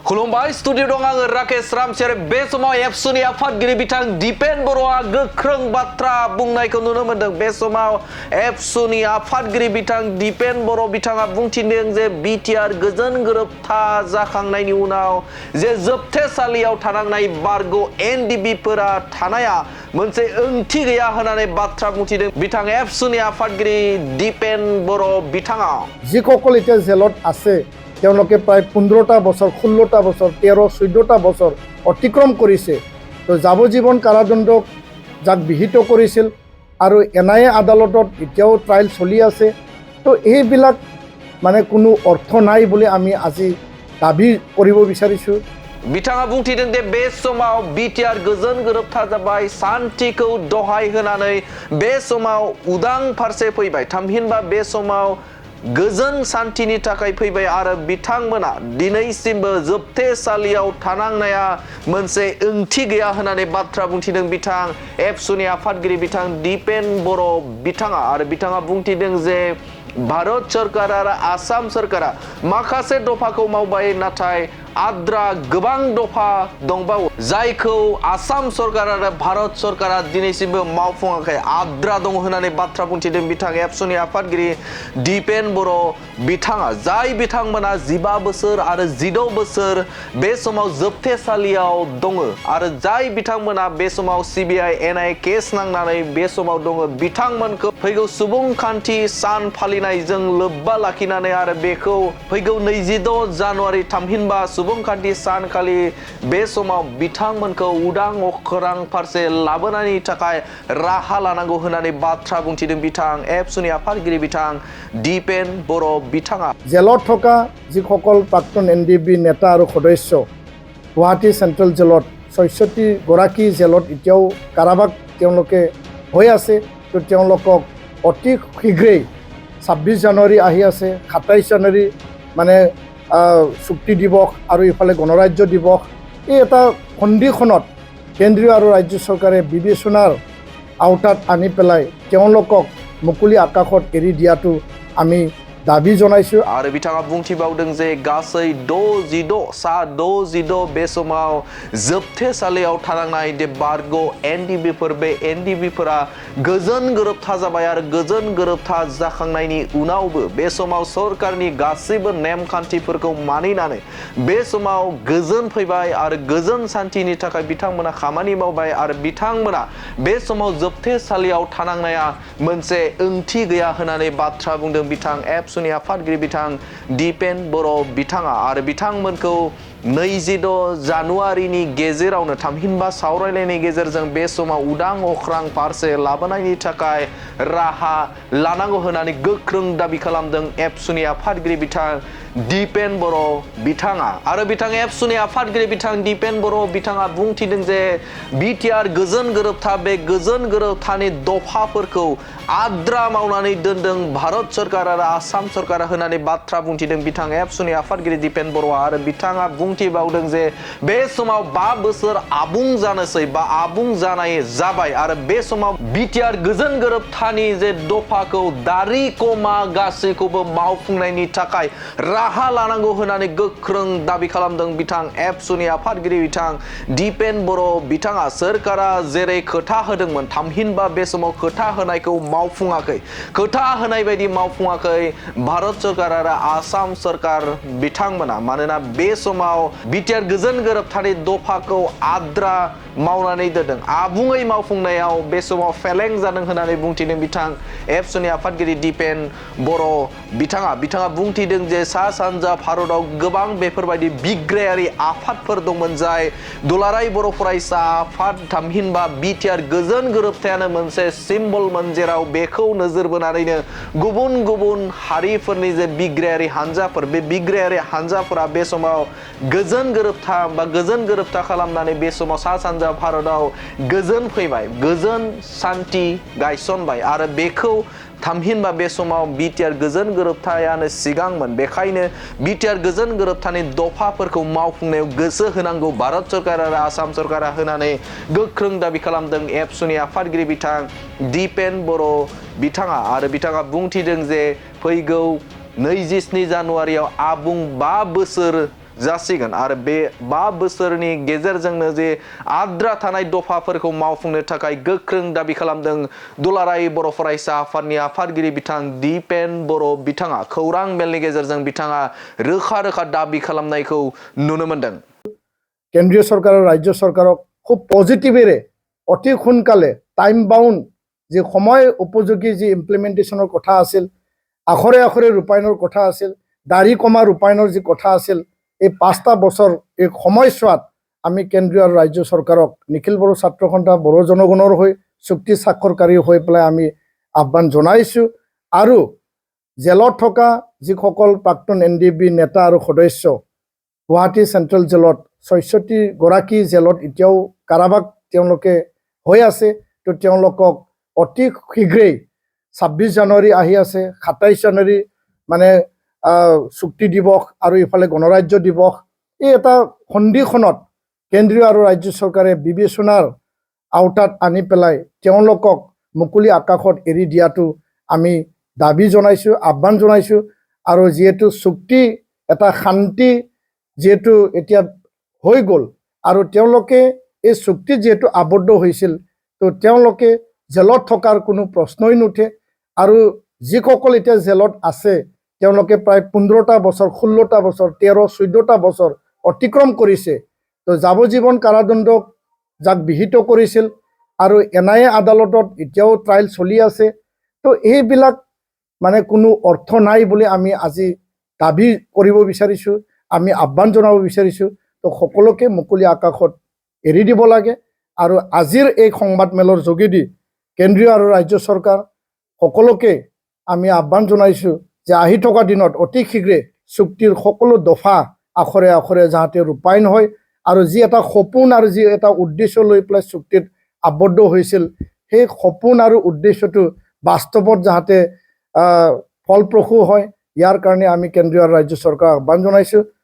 खुलुमबाय स्टुडिअ दं आङो राकेश रामसियारि बे समाव एबसुनि आफादगिरि बिथां दिपेन बर'आ गोख्रों बाथ्रा बुंनायखौ नुनो मोन्दों। बे समाव एबसुनि आफादगिरि बिथां दिपेन बर' बिथाङा बुंथिदों जे बिटिआर गोजोन गोरोबथा जाखांनायनि उनाव जे जोबथेसालियाव थानांनाय बारग' एनडिबिफोरा थानाया मोनसे ओंथि गैया होननानै बाथ्रा बुंथिदों बिथां एबसुनि आफादगिरि दिपेन बर' बिथाङा। যিসকল এতিয়া জেলত আছে তেওঁলোকে প্ৰায় 15টা বছৰ 16টা বছৰ 13-14টা বছৰ অতিক্ৰম কৰিছে। তো যাৱজ্জীৱন কাৰাদণ্ডক যাক বিহিত কৰিছিল আৰু এনআইএ আদালতত এতিয়াও ট্ৰায়েল চলি আছে। তো এইবিলাক মানে কোনো অৰ্থ নাই বুলি আমি আজি দাবী কৰিব বিচাৰিছোঁ। बिथाङा बुंथिदों दे बे समाव बिटिआर गोजोन गोरोबथा जाबाय सान्थिखौ दहाय होनानै बे समाव उदां फारसे फैबाय थामहिनबा बे समाव गोजोन सान्थिनि थाखाय फैबाय आरो बिथांमोना दिनैसिमबो जोबथेसालियाव थानांनाया मोनसे ओंथि गैया होननानै बाथ्रा बुंथिदों बिथां एबसुनि आफादगिरि बिथां दिपेन बर' बिथाङा आरो बिथाङा बुंथिदों जे भारत सरकार आरो आसाम सरकारा माखासे दफाखौ मावबाय नाथाय आद्रा गोबां दफा दंबावो जायखौ आसाम सरकार आरो भारत सरकारा दिनैसिमबो मावफुङाखै आद्रा दं होननानै बाथ्रा बुंथिदों बिथां एबसुनि आफादगिरि दिपेन बर' बिथाङा जाय बिथांमोना 15 बोसोर आरो 16 बोसोर बे समाव जोबथेसालियाव दङ आरो जाय बिथांमोना बे समाव सिबिआइ एनआइए केस नांनानै बे समाव दङ बिथांमोनखौ फैगौ सुबुंखान्थि सान फालिनायजों लोब्बा लाखिनानै आरो बेखौ फैगौ 26 जानुवारि थामहिनबा सुबुंखान्थि सानखालि बे समाव बिथांमोनखौ उदां अख्रां फारसे लाबोनायनि थाखाय राहा लानांगौ होननानै बाथ्रा बुंथिदों बिथां एबसुनि आफादगिरि बिथां दिपेन बर' बिथाङा। জেলত থকা যিসকল প্ৰাক্তন এনডিবি নেতা আৰু সদস্য গুৱাহাটী চেণ্ট্ৰেল জেলত ৬৬গৰাকী জেলত এতিয়াও কাৰাবাস তেওঁলোকে হৈ আছে। তো তেওঁলোকক অতি শীঘ্ৰেই ২৬ জানুৱাৰী আহি আছে ২৭ জানুৱাৰী মানে চুক্তি দিৱস আৰু ইফালে গণৰাজ্য দিৱস এই এটা সন্ধিখনত কেন্দ্ৰীয় আৰু ৰাজ্য চৰকাৰে বিবেচনাৰ আওতাত আনি পেলাই তেওঁলোকক মুকলি আকাশত এৰি দিয়াটো আমি দাবী জনাইছোঁ। आरो बिथाङा बुंथिबावदों जे गासै 66 बे समाव जोबथेसालियाव थानांनाय दे बारग' एनडिबिफोर बे एनडिबिफोरा गोजोन गोरोबथा जाबाय आरो गोजोन गोरोबथा जाखांनायनि उनावबो बे समाव सरकारनि गासैबो नेमखान्थिफोरखौ मानिनानै बे समाव गोजोन फैबाय आरो गोजोन सान्थिनि थाखाय बिथांमोना खामानि मावबाय आरो बिथांमोना बे समाव जोबथेसालियाव थानांनाया मोनसे ओंथि गैया होननानै बाथ्रा बुंदों बिथां एबसुनि आफादगिरि बिथां दिपेन बर' बिथाङा आरो बिथांमोनखौ 26 जानुवारिनि गेजेरावनो थामहिनबा सावरायलायनायनि गेजेरजों बे समाव उदां अख्रां फारसे लाबोनायनि थाखाय राहा लानांगौ होननानै गोख्रों दाबि खालामदों एबसुनि आफादगिरि बिथां दिपेन बर' बिथाङा आरो बिथां एबसुनि आफादगिरि बिथां दिपेन बर' बिथाङा बुंथिदों जे बिटिआर गोजोन गोरोबथा बे गोजोन गोरोबथानि दफाफोरखौ आद्रा मावनानै दोनदों भारत सरकार आरो आसाम सरकारा होननानै बाथ्रा बुंथिदों बिथां एबसुनि आफादगिरि दिपेन बर'आ आरो बिथाङा बुंथिबावदों जे बे समाव 5 बोसोर आबुं जानोसै बा आबुं जानाय जाबाय आरो बे समाव बिटिआर गोजोन गोरोबथानि जे दफाखौ दारि कमा गासैखौबो मावफुंनायनि थाखाय राहा लानांगौ होननानै गोख्रों दाबि खालामदों बिथां एबसुनि आफादगिरि बिथां दिपेन बर' बिथाङा सोरखारा जेरै खोथा होदोंमोन थामहिनबा बे समाव खोथा होनायखौ मावफुङाखै खोथा होनाय बायदि मावफुङाखै भारत सरकार आरो आसाम सरकार बिथांमोना मानोना बे समाव बिटिआर गोजोन गोरोबथानि दफाखौ आद्रा मावनानै दोनदों आबुङै मावफुंनायाव बे समाव फेलें जादों होननानै बुंथिदों बिथां एबसुनि आफादगिरि दिपेन बर' बिथाङा बुंथिदों जे सा सानजा भारताव गोबां बेफोरबायदि बिग्रायारि आफादफोर दंमोन जाय दुलाराय बर' फरायसा आफाद थामहिनबा बिटिआर गोजोन गोरोबथायानो मोनसे सिम्बलमोन जेराव बेखौ नोजोर बोनानैनो गुबुन गुबुन हारिफोरनि जे बिग्रायारि हान्जाफोर बे बिग्रायारि हान्जाफोरा बे समाव गोजोन गोरोबथा बा गोजोन गोरोबथा खालामनानै बे समाव सा सानजा भारताव गोजोन फैबाय गोजोन सान्थि गायसनबाय आरो बेखौ थामहिनबा बे समाव बिटिआर गोजोन गोरोबथायानो सिगांमोन बेखायनो बिटिआर गोजोन गोरोबथानि दफाफोरखौ मावफुंनायाव गोसो होनांगौ भारत सरकार आरो आसाम सरकारा होनानै गोख्रों दाबि खालामदों एबसुनि आफादगिरि बिथां दिपेन बर' बिथाङा आरो बिथाङा बुंथिदों जे फैगौ 27 जानुवारियाव आबुं 5 बोसोर जासिगोन आरो बे 5 बोसोरनि गेजेरजोंनो जे आद्रा थानाय दफाफोरखौ मावफुंनो थाखाय गोख्रों दाबि खालामदों दुलाराय बर' फरायसा आफादनि आफादगिरि बिथां दीपेन बर' बिथाङा खौरां मेलनि गेजेरजों बिथाङा रोखा रोखा दाबि खालामनायखौ नुनो मोनदों। কেন্দ্ৰীয় চৰকাৰ আৰু ৰাজ্য চৰকাৰক খুব পজিটিভেৰে অতি সোনকালে টাইম বাউণ্ড যি সময় উপযোগী যি ইমপ্লিমেণ্টেশ্যনৰ কথা আছিল, আখৰে আখৰে ৰূপায়ণৰ কথা আছিল, দাড়ি কমা ৰূপায়ণৰ যি কথা আছিল, এই 5টা বছৰ এই সময়ছোৱাত আমি কেন্দ্ৰীয় আৰু ৰাজ্য চৰকাৰক নিখিল বড়ো ছাত্ৰ সন্থা বড়ো জনগণৰ হৈ চুক্তি স্বাক্ষৰকাৰী হৈ পেলাই আমি আহ্বান জনাইছোঁ। আৰু জেলত থকা যিসকল প্ৰাক্তন NDB নেতা আৰু সদস্য গুৱাহাটী চেণ্ট্ৰেল জেলত ৬৬গৰাকী জেলত এতিয়াও কাৰাবাস তেওঁলোকে হৈ আছে, তো তেওঁলোকক অতি শীঘ্ৰেই ২৬ জানুৱাৰী আহি আছে, ২৭ জানুৱাৰী মানে চুক্তি দিৱস আৰু ইফালে গণৰাজ্য দিৱস, এই এটা সন্ধিখনত কেন্দ্ৰীয় আৰু ৰাজ্য চৰকাৰে বিবেচনাৰ আওতাত আনি পেলাই তেওঁলোকক মুকলি আকাশত এৰি দিয়াটো আমি দাবী জনাইছোঁ, আহ্বান জনাইছোঁ। আৰু যিহেতু চুক্তি এটা শান্তি যিহেতু এতিয়া হৈ গ'ল আৰু তেওঁলোকে এই চুক্তিত যিহেতু আবদ্ধ হৈছিল, তো তেওঁলোকে জেলত থকাৰ কোনো প্ৰশ্নই নুঠে। আৰু যিসকল এতিয়া জেলত আছে তেওঁলোকে প্ৰায় 15টা বছৰ, 16টা বছৰ, 13-14টা বছৰ অতিক্ৰম কৰিছে। তো যাৱজ্জীৱন কাৰাদণ্ডক যাক বিহিত কৰিছিল আৰু NIA আদালতত এতিয়াও ট্ৰায়েল চলি আছে। তো এইবিলাক মানে কোনো অৰ্থ নাই বুলি আমি আজি দাবী কৰিব বিচাৰিছোঁ, আমি আহ্বান জনাব বিচাৰিছোঁ। তো সকলোকে মুকলি আকাশত এৰি দিব লাগে। আৰু আজিৰ এই সংবাদমেলৰ যোগেদি কেন্দ্ৰীয় আৰু ৰাজ্য চৰকাৰ সকলোকে আমি আহ্বান জনাইছোঁ যে আহি থকা দিনত অতি শীঘ্ৰে চুক্তিৰ সকলো দফা আখৰে আখৰে যাতে ৰূপায়ণ হয় আৰু যি এটা সপোন আৰু যি এটা উদ্দেশ্য লৈ পেলাই চুক্তিত আবদ্ধ হৈছিল, সেই সপোন আৰু উদ্দেশ্যটো বাস্তৱত যাতে ফলপ্ৰসূ হয়, ইয়াৰ কাৰণে আমি কেন্দ্ৰীয় আৰু ৰাজ্য চৰকাৰক আহ্বান জনাইছোঁ।